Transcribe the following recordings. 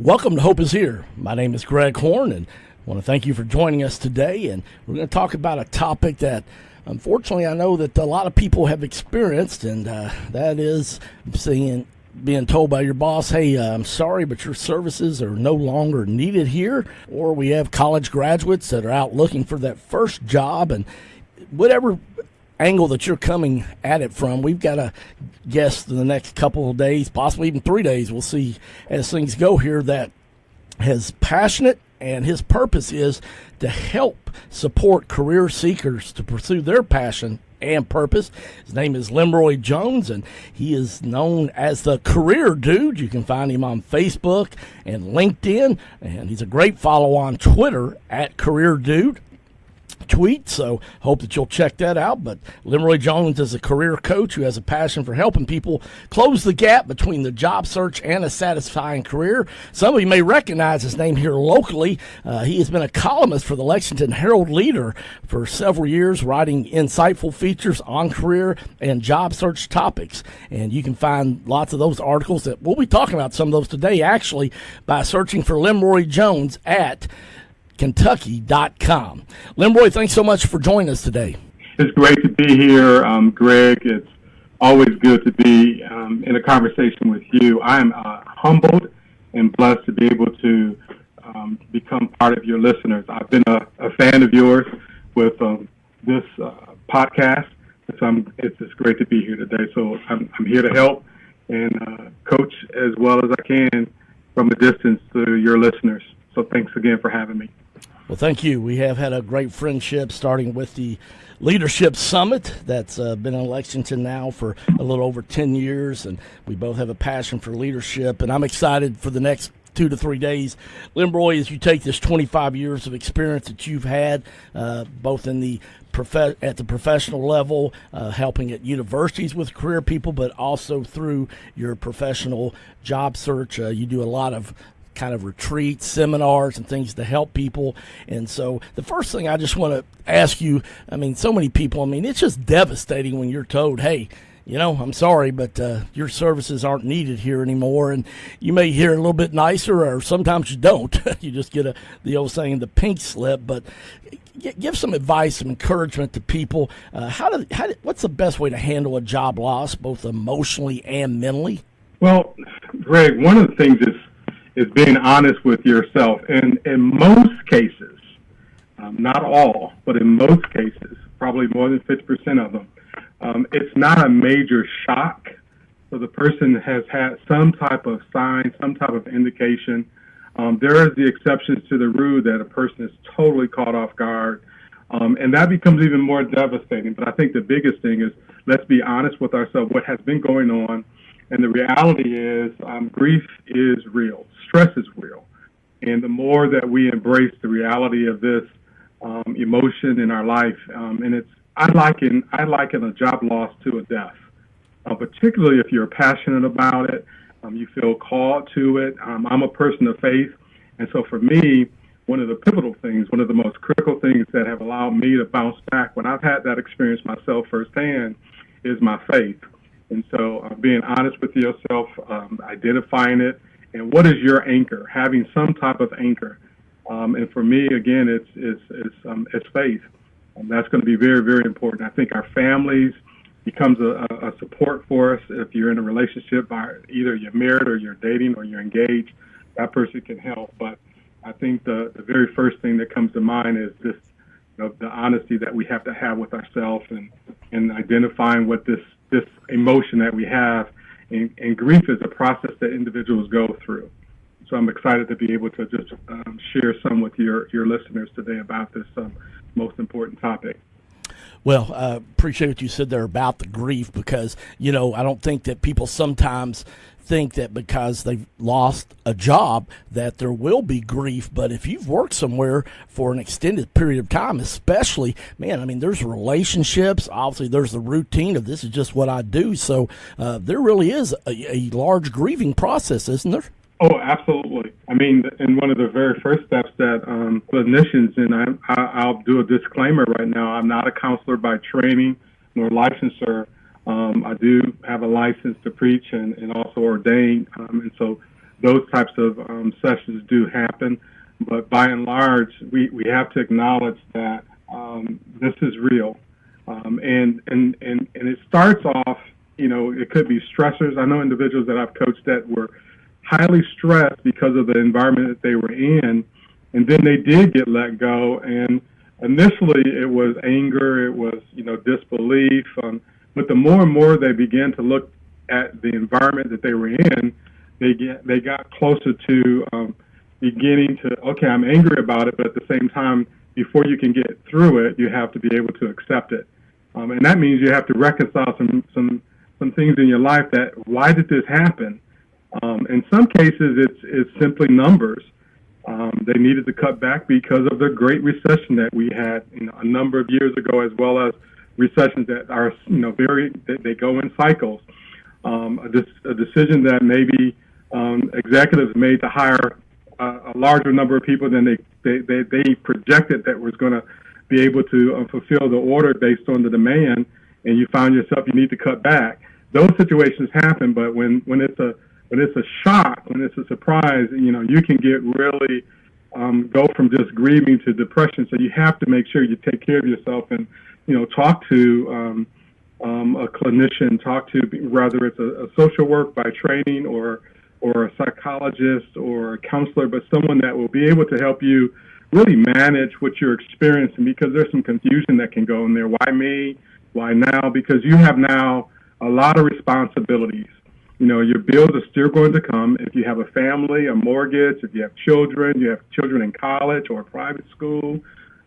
Welcome to Hope is Here. My name is Greg Horn, and I want to thank you for joining us today. And we're going to talk about a topic that, unfortunately, I know that a lot of people have experienced, and that is being told by your boss, hey, I'm sorry, but your services are no longer needed here. Or we have college graduates that are out looking for that first job, and whatever angle that you're coming at it from, we've got a guest in the next couple of days, possibly even 3 days, we'll see as things go here, that is passionate, and his purpose is to help support career seekers to pursue their passion and purpose. His name is Lenroy Jones, and he is known as the Career Dude. You can find him on Facebook and LinkedIn, and he's a great follow on Twitter at Career Dude. Tweet, so hope that you'll check that out. But Lenroy Jones is a career coach who has a passion for helping people close the gap between the job search and a satisfying career. Some of you may recognize his name here locally. He has been a columnist for the Lexington Herald-Leader for several years, writing insightful features on career and job search topics. And you can find lots of those articles that we'll be talking about, some of those today actually, by searching for Lenroy Jones at Kentucky.com. Lenroy, thanks so much for joining us today. It's great to be here, Greg. It's always good to be in a conversation with you. I am humbled and blessed to be able to become part of your listeners. I've been a fan of yours with this podcast, so it's just great to be here today. So I'm here to help and coach as well as I can from a distance to your listeners. So thanks again for having me. Well, thank you. We have had a great friendship, starting with the Leadership Summit that's been in Lexington now for a little over 10 years, and we both have a passion for leadership, and I'm excited for the next 2 to 3 days. Lenroy, as you take this 25 years of experience that you've had, both in the at the professional level, helping at universities with career people, but also through your professional job search, you do a lot of kind of retreats, seminars, and things to help people. And so the first thing I just want to ask you, so many people, it's just devastating when you're told, hey, I'm sorry, but your services aren't needed here anymore. And you may hear a little bit nicer, or sometimes you don't. You just get the old saying, the pink slip. But give some advice, some encouragement to people. What's the best way to handle a job loss, both emotionally and mentally? Well, Greg, one of the things is being honest with yourself. And in most cases, not all, but in most cases, probably more than 50% of them, it's not a major shock. So the person has had some type of sign, some type of indication. There is the exceptions to the rule that a person is totally caught off guard. And that becomes even more devastating. But I think the biggest thing is, let's be honest with ourselves, what has been going on. And the reality is, grief is real. Stress is real. And the more that we embrace the reality of this emotion in our life, and I liken a job loss to a death, particularly if you're passionate about it, you feel called to it. I'm a person of faith. And so for me, one of the pivotal things, one of the most critical things that have allowed me to bounce back when I've had that experience myself firsthand is my faith. And so being honest with yourself, identifying it, and what is your anchor? Having some type of anchor. And for me, again, it's faith. That's going to be very, very important. I think our families becomes a support for us. If you're in a relationship, either you're married or you're dating or you're engaged, that person can help. But I think the very first thing that comes to mind is this, the honesty that we have to have with ourselves and identifying what this emotion that we have. And grief is a process that individuals go through. So I'm excited to be able to just share some with your listeners today about this most important topic. Well, I appreciate what you said there about the grief, because, I don't think that people sometimes think that because they've lost a job that there will be grief. But if you've worked somewhere for an extended period of time, especially, there's relationships. Obviously, there's the routine of this is just what I do. So there really is a large grieving process, isn't there? Oh, absolutely. And one of the very first steps that clinicians, and I'll do a disclaimer right now, I'm not a counselor by training nor licensure. I do have a license to preach and also ordain. And so those types of sessions do happen. But by and large, we have to acknowledge that this is real. And it starts off, it could be stressors. I know individuals that I've coached that were highly stressed because of the environment that they were in, and then they did get let go. And initially it was anger, it was, disbelief. But the more and more they began to look at the environment that they were in, they got closer to beginning to, okay, I'm angry about it, but at the same time, before you can get through it, you have to be able to accept it. And that means you have to reconcile some things in your life that, why did this happen? In some cases, it's simply numbers. They needed to cut back because of the Great Recession that we had a number of years ago, as well as recessions that are, they go in cycles. A decision that maybe executives made to hire a larger number of people than they projected that was going to be able to fulfill the order based on the demand, and you found yourself you need to cut back. Those situations happen, but when it's a shock, when it's a surprise, you can get really go from just grieving to depression. So you have to make sure you take care of yourself and talk to a clinician, talk to, whether it's a social work by training or a psychologist or a counselor, but someone that will be able to help you really manage what you're experiencing, because there's some confusion that can go in there. Why me? Why now? Because you have now a lot of responsibilities. Your bills are still going to come. If you have a family, a mortgage, if you have children in college or private school,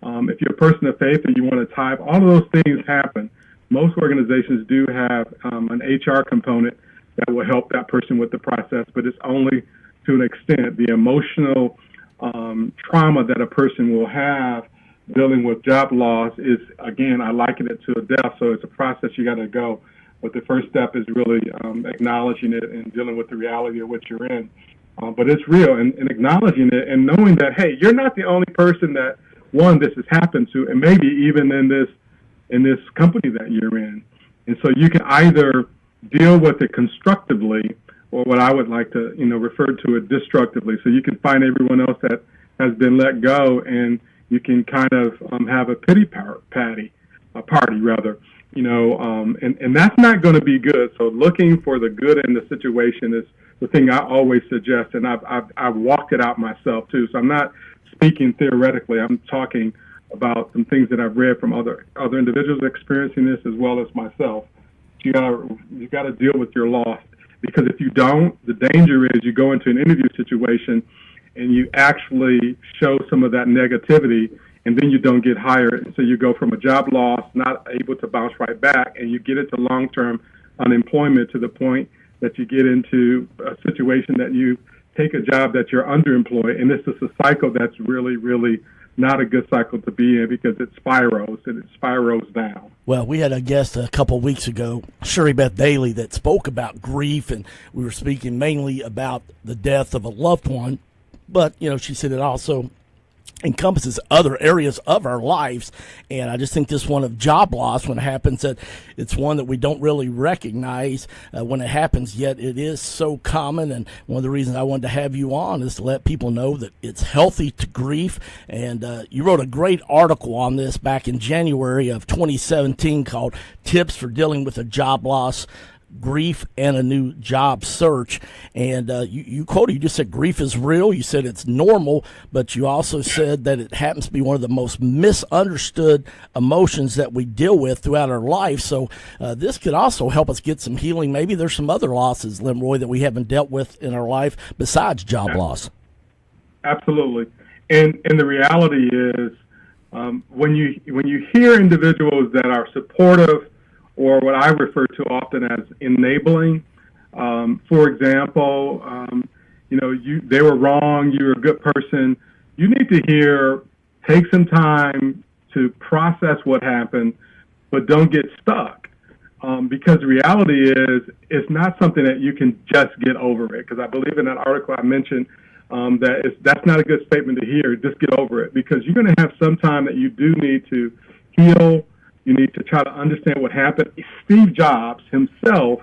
if you're a person of faith and you want to tithe, all of those things happen. Most organizations do have an HR component that will help that person with the process, but it's only to an extent. The emotional trauma that a person will have dealing with job loss is, again, I liken it to a death, so it's a process you got to go. But the first step is really acknowledging it and dealing with the reality of what you're in. But it's real, and acknowledging it and knowing that, hey, you're not the only person that, one, this has happened to, and maybe even in this company that you're in. And so you can either deal with it constructively, or what I would like to, refer to it destructively. So you can find everyone else that has been let go, and you can kind of have a pity party, and that's not going to be good. So looking for the good in the situation is the thing I always suggest, and I've walked it out myself too. So I'm not speaking theoretically. I'm talking about some things that I've read from other individuals experiencing this, as well as myself. You gotta deal with your loss, because if you don't, the danger is you go into an interview situation and you actually show some of that negativity, and then you don't get hired. And so you go from a job loss, not able to bounce right back, and you get into long-term unemployment to the point that you get into a situation that you take a job that you're underemployed, and this is a cycle that's really, really not a good cycle to be in, because it spirals down. Well, we had a guest a couple of weeks ago, Sherry Beth Daly, that spoke about grief, and we were speaking mainly about the death of a loved one. But, she said it also encompasses other areas of our lives, and I just think this one of job loss, when it happens, that it's one that we don't really recognize when it happens, yet it is so common. And one of the reasons I wanted to have you on is to let people know that it's healthy to grieve. And you wrote a great article on this back in January of 2017 called Tips for Dealing with a Job Loss, Grief, and a New Job Search. And you just said grief is real. You said it's normal, but you also said that it happens to be one of the most misunderstood emotions that we deal with throughout our life. So this could also help us get some healing. Maybe there's some other losses, Lenroy, that we haven't dealt with in our life besides job loss. Absolutely. And the reality is, when you hear individuals that are supportive, or what I refer to often as enabling. For example, they were wrong, you were a good person. You need to take some time to process what happened, but don't get stuck. Because the reality is, it's not something that you can just get over it. Because I believe in that article I mentioned that's not a good statement to hear, just get over it. Because you're going to have some time that you do need to heal. You need to try to understand what happened. Steve Jobs himself,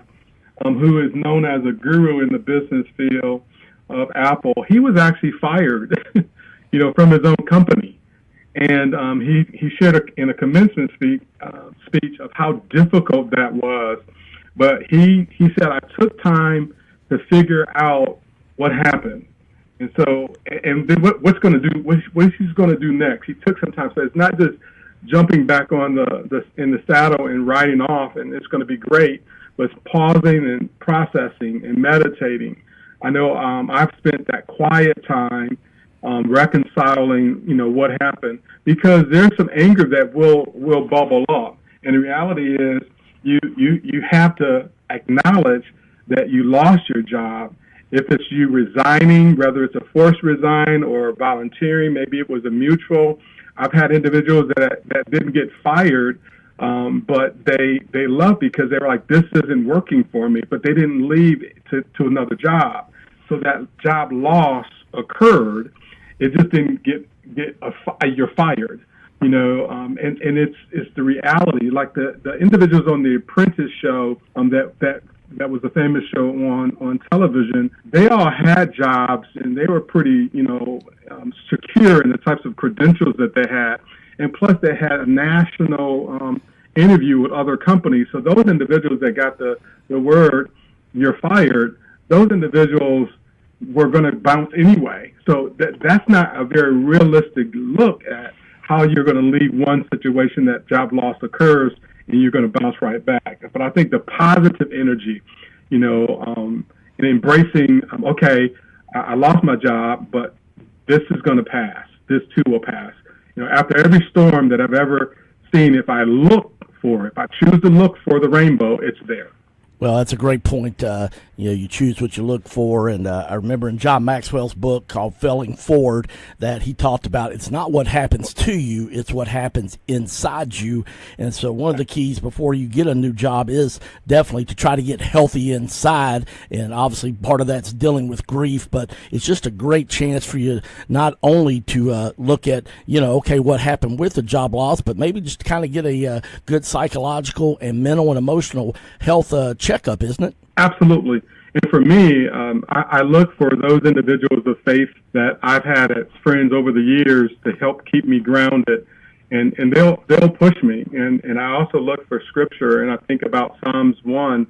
who is known as a guru in the business field, of Apple, he was actually fired, from his own company. And he shared in a commencement speech of how difficult that was. But he said, I took time to figure out what happened. And so, and then what's going to do, what he's going to do next. He took some time. So it's not just jumping back on in the saddle and riding off, and it's going to be great, but it's pausing and processing and meditating. I know I've spent that quiet time reconciling, what happened, because there's some anger that will bubble up. And the reality is you have to acknowledge that you lost your job. If it's you resigning, whether it's a forced resign or volunteering, maybe it was a mutual. I've had individuals that didn't get fired, but they left because they were like, this isn't working for me, but they didn't leave to another job. So that job loss occurred. It just didn't you're fired, and it's the reality. Like the individuals on the Apprentice show, that was a famous show on television. They all had jobs and they were pretty, secure in the types of credentials that they had. And plus they had a national interview with other companies. So those individuals that got the word, you're fired, those individuals were going to bounce anyway. So that's not a very realistic look at how you're going to leave one situation that job loss occurs and you're going to bounce right back. But I think the positive energy, and embracing, okay, I lost my job, but this is going to pass. This too will pass. After every storm that I've ever seen, if I choose to look for the rainbow, it's there. Well, that's a great point. You choose what you look for. And I remember in John Maxwell's book called Failing Forward that he talked about it's not what happens to you, it's what happens inside you. And so one of the keys before you get a new job is definitely to try to get healthy inside. And obviously part of that's dealing with grief, but it's just a great chance for you not only to look at, okay, what happened with the job loss, but maybe just to kind of get a good psychological and mental and emotional health checkup, isn't it? Absolutely. And for me, I look for those individuals of faith that I've had as friends over the years to help keep me grounded, and they'll push me. And I also look for scripture, and I think about Psalms 1,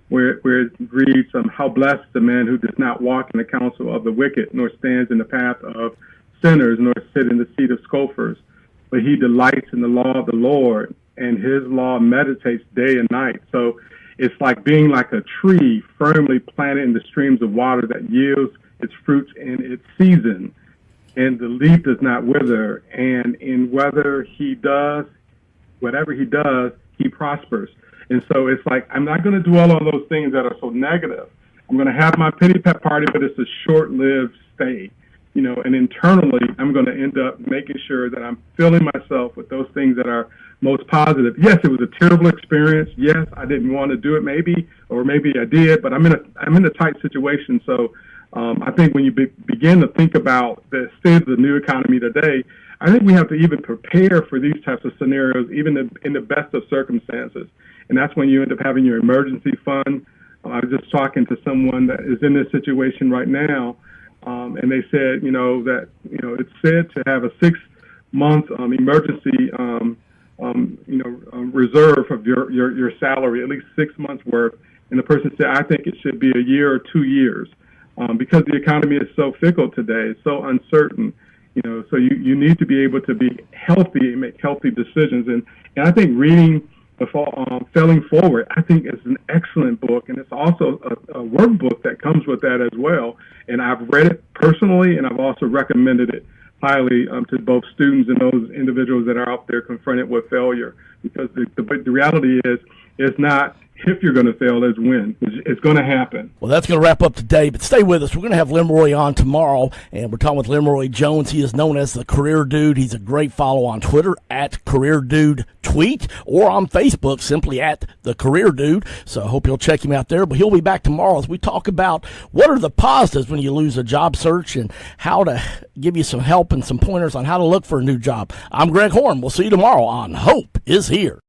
where it reads, how blessed the man who does not walk in the counsel of the wicked, nor stands in the path of sinners, nor sit in the seat of scoffers. But he delights in the law of the Lord, and his law meditates day and night. So it's like being like a tree firmly planted in the streams of water that yields its fruits in its season, and the leaf does not wither. And in whatever he does, he prospers. And so it's like, I'm not going to dwell on those things that are so negative. I'm going to have my pity pet party, but it's a short-lived stay. And internally, I'm going to end up making sure that I'm filling myself with those things that are most positive. Yes, it was a terrible experience. Yes, I didn't want to do it maybe, or maybe I did, but I'm in a tight situation. So I think when you begin to think about the state of the new economy today, I think we have to even prepare for these types of scenarios, even in the best of circumstances. And that's when you end up having your emergency fund. I was just talking to someone that is in this situation right now, and they said, that, it's said to have a 6-month emergency, reserve of your salary, at least 6 months worth. And the person said, I think it should be a year or 2 years, because the economy is so fickle today, it's so uncertain. So you need to be able to be healthy and make healthy decisions. And I think reading Failing Forward, I think is an excellent book, and it's also a workbook that comes with that as well. And I've read it personally, and I've also recommended it highly to both students and those individuals that are out there confronted with failure. Because the reality is, it's not if you're going to fail, it's when. It's going to happen. Well, that's going to wrap up today, but stay with us. We're going to have Lenroy on tomorrow, and we're talking with Lenroy Jones. He is known as the Career Dude. He's a great follow on Twitter at Career Dude Tweet, or on Facebook simply at the Career Dude. So I hope you'll check him out there. But he'll be back tomorrow as we talk about what are the positives when you lose a job search and how to give you some help and some pointers on how to look for a new job. I'm Greg Horn. We'll see you tomorrow on Hope is Here.